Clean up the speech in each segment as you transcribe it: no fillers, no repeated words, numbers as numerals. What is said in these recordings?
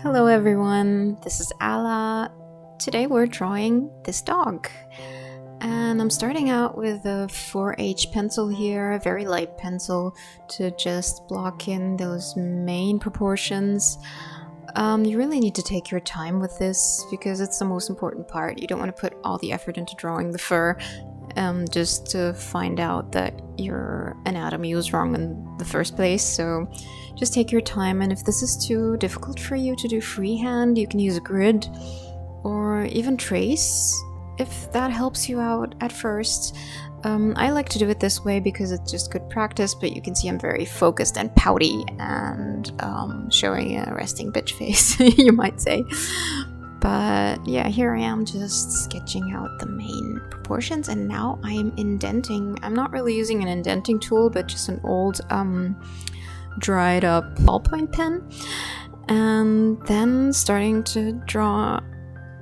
Hello everyone, this is Ala. Today we're drawing this dog. And I'm starting out with a 4H pencil here, a very light pencil to just block in those main proportions. You really need to take your time with this because it's the most important part. You don't want to put all the effort into drawing the fur just to find out that your anatomy was wrong in the first place. So just take your time, and if this is too difficult for you to do freehand, you can use a grid or even trace if that helps you out at first. I like to do it this way because it's just good practice, but you can see I'm very focused and pouty and showing a resting bitch face, you might say. But yeah, here I am just sketching out the main proportions, and now I'm indenting. I'm not really using an indenting tool, but just an old dried up ballpoint pen, and then starting to draw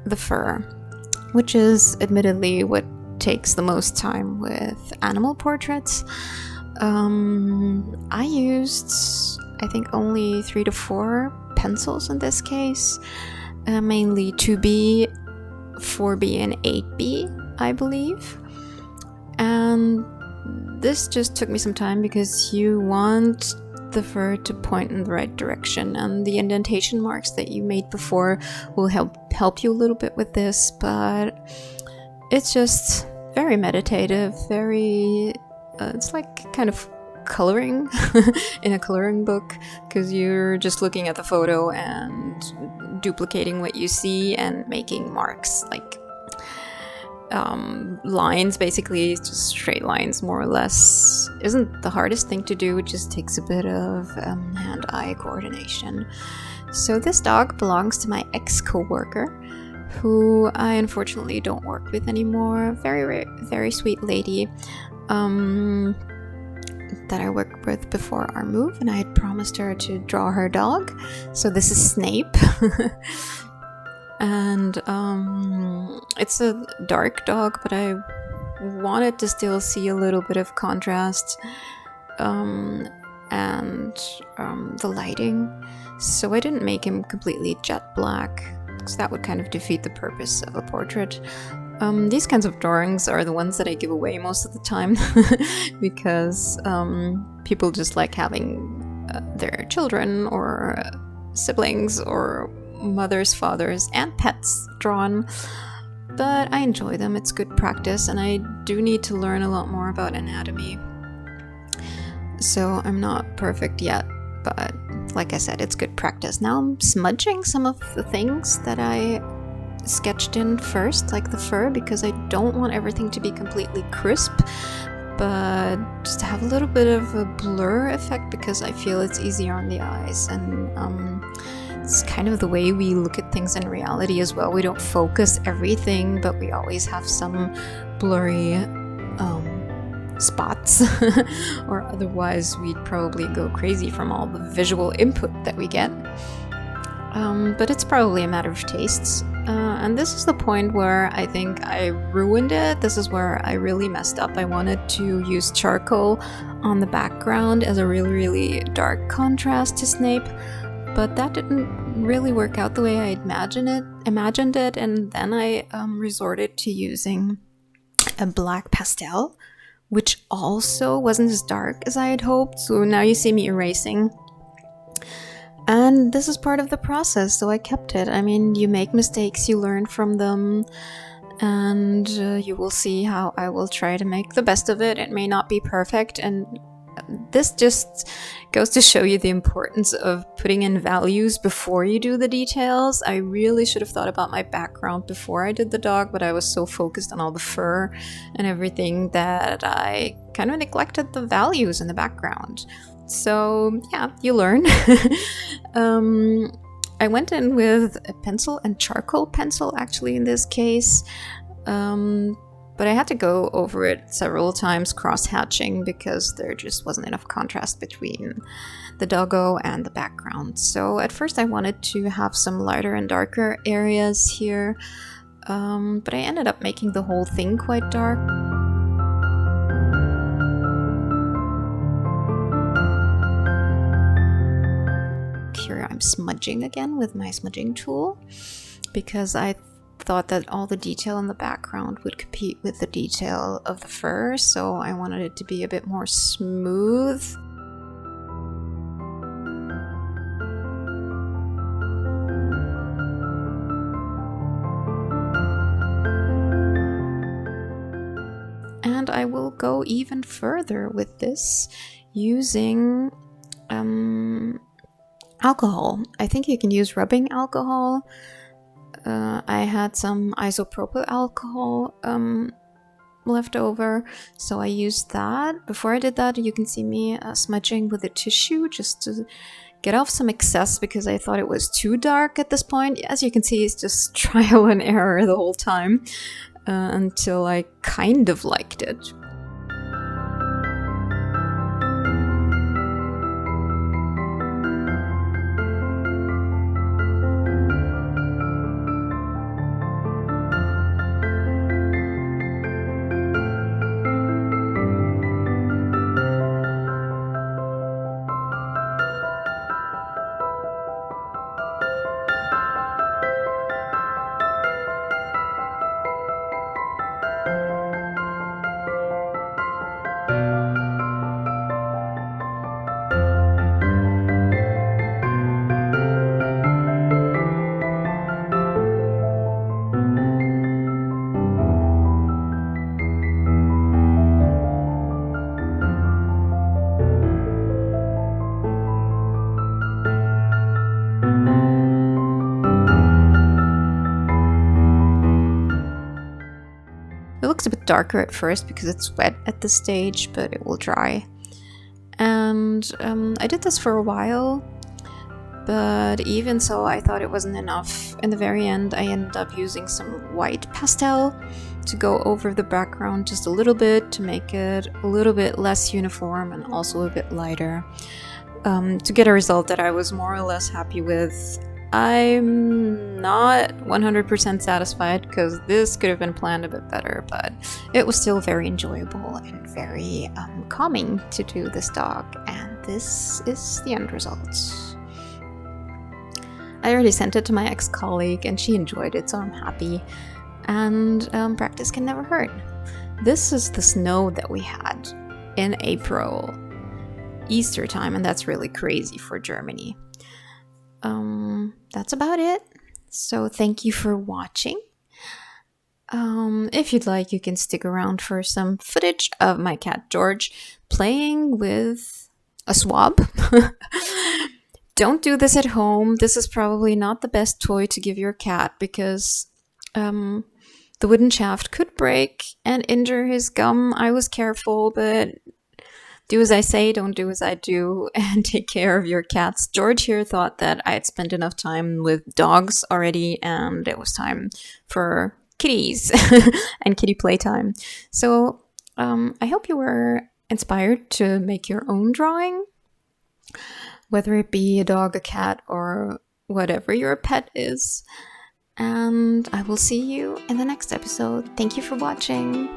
the fur, which is admittedly what takes the most time with animal portraits. I used, I think, only 3 to 4 pencils in this case, mainly 2B, 4B, and 8B, I believe. And this just took me some time because you want the fur to point in the right direction, and the indentation marks that you made before will help you a little bit with this, but it's just very meditative, very it's like kind of coloring in a coloring book, because you're just looking at the photo and duplicating what you see and making marks, like lines, basically, just straight lines more or less. Isn't the hardest thing to do. It just takes a bit of hand-eye coordination. So this dog belongs to my ex-coworker, who I unfortunately don't work with anymore. Very, very sweet lady that I worked with before our move, and I had promised her to draw her dog. So this is Snape. And it's a dark dog, but I wanted to still see a little bit of contrast and the lighting. So I didn't make him completely jet black, because that would kind of defeat the purpose of a portrait. These kinds of drawings are the ones that I give away most of the time because people just like having their children or siblings or mothers, fathers, and pets drawn. But I enjoy them. It's good practice, and I do need to learn a lot more about anatomy. So I'm not perfect yet, but like I said, it's good practice. Now I'm smudging some of the things that I sketched in first, like the fur, because I don't want everything to be completely crisp, but just to have a little bit of a blur effect, because I feel it's easier on the eyes, and it's kind of the way we look at things in reality as well. We don't focus everything, but we always have some blurry spots or otherwise we'd probably go crazy from all the visual input that we get. But it's probably a matter of tastes. And this is the point where I think I ruined it. This is where I really messed up. I wanted to use charcoal on the background as a really, really dark contrast to Snape, but that didn't really work out the way I imagined it, and then I resorted to using a black pastel, which also wasn't as dark as I had hoped. So now you see me erasing. And this is part of the process, so I kept it. I mean, you make mistakes, you learn from them, and you will see how I will try to make the best of it. It may not be perfect, and this just goes to show you the importance of putting in values before you do the details. I really should have thought about my background before I did the dog, but I was so focused on all the fur and everything that I kind of neglected the values in the background. So yeah, you learn. I went in with a pencil and charcoal pencil, actually, in this case. But I had to go over it several times, cross-hatching, because there just wasn't enough contrast between the doggo and the background. So at first I wanted to have some lighter and darker areas here, but I ended up making the whole thing quite dark. Here I'm smudging again with my smudging tool because I thought that all the detail in the background would compete with the detail of the fur, so I wanted it to be a bit more smooth. And I will go even further with this using alcohol. I think you can use rubbing alcohol. I had some isopropyl alcohol left over, so I used that. Before I did that, you can see me smudging with a tissue just to get off some excess because I thought it was too dark at this point. As you can see, it's just trial and error the whole time until I kind of liked it. It looks a bit darker at first because it's wet at this stage, but it will dry. And I did this for a while, but even so I thought it wasn't enough. In the very end I ended up using some white pastel to go over the background just a little bit to make it a little bit less uniform and also a bit lighter, to get a result that I was more or less happy with. I'm not 100% satisfied because this could have been planned a bit better, but it was still very enjoyable and very calming to do this dog, and this is the end result. I already sent it to my ex-colleague and she enjoyed it, so I'm happy, and practice can never hurt. This is the snow that we had in April, Easter time, and that's really crazy for Germany. That's about it. So thank you for watching. If you'd like, you can stick around for some footage of my cat George playing with a swab. Don't do this at home. This is probably not the best toy to give your cat because the wooden shaft could break and injure his gum. I was careful, but do as I say, don't do as I do, and take care of your cats. George here thought that I had spent enough time with dogs already, and it was time for kitties and kitty playtime. So I hope you were inspired to make your own drawing, whether it be a dog, a cat, or whatever your pet is. And I will see you in the next episode. Thank you for watching.